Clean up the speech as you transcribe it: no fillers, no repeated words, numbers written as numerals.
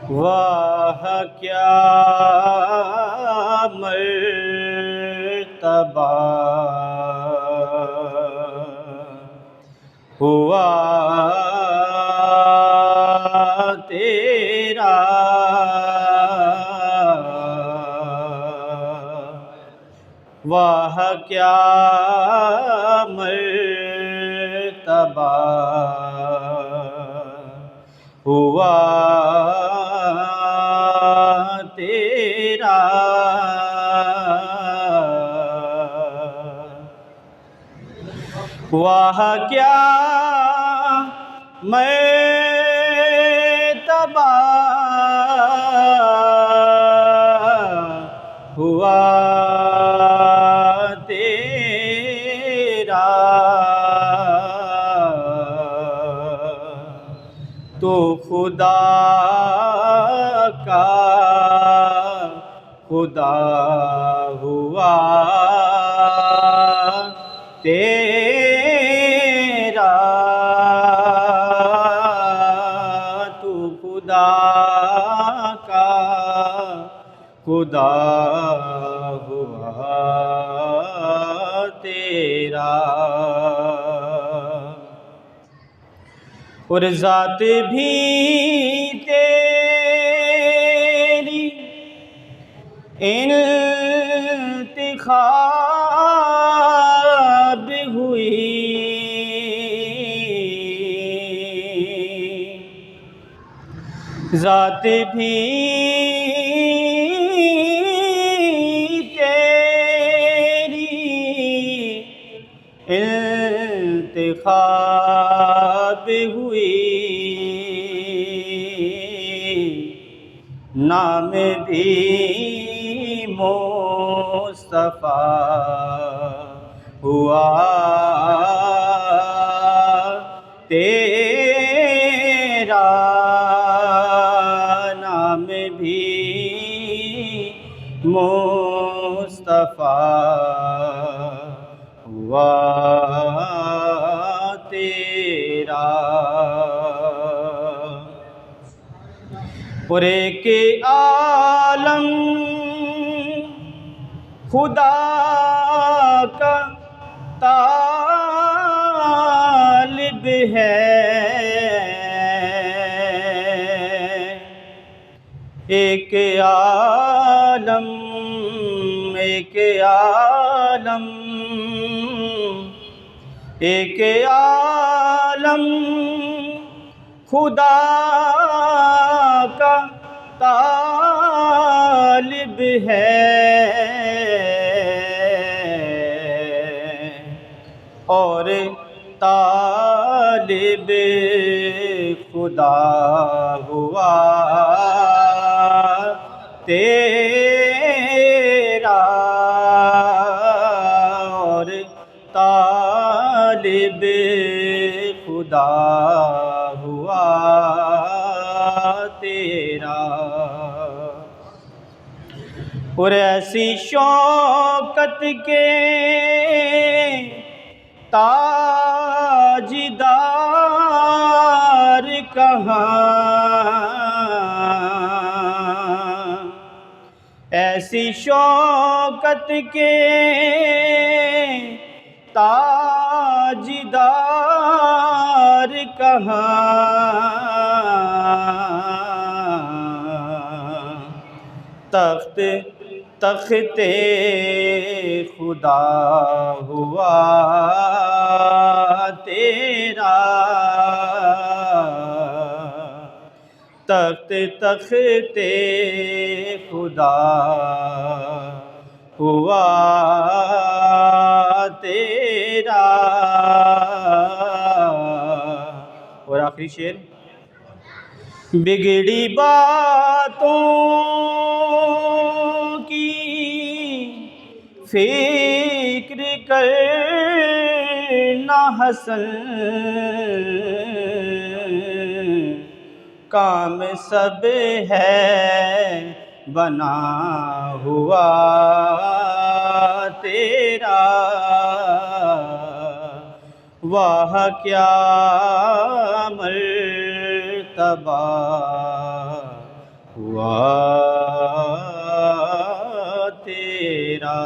واہ کیا مرتبہ ہوا تیرا، واہ کیا مرتبہ ہوا تیرا، واہ کیا مرتبہ ہوا تیرا، تو خدا کا خدا ہوا تیرا، تو خدا کا خدا ہوا تیرا، اور ذات بھی تیری انتخاب ہوئی، ذات بھی تیری انتخاب ہوئی، نام بھی مصطفیٰ ہوا تیرا، نام بھی مصطفیٰ ہوا تیرا، اور ایک عالم خدا کا طالب ہے، ایک عالم ایک عالم ایک عالم خدا کا طالب ہے، اور طالب خدا ہوا تیرا، اور طالب خدا ہوا تیرا، اور ایسی شوکت کے تاجدار کہاں، ایسی شوکت کے تاجدار کہاں، تخت تخت خدا ہوا تیرا، تخت تخت خدا ہوا تیرا، اور آخری شعر، بگڑی باتوں کی فکر کرنا حسن، کام سب ہے بنا ہوا تیرا، واہ کیا مرتبہ تباہ ہوا تیرا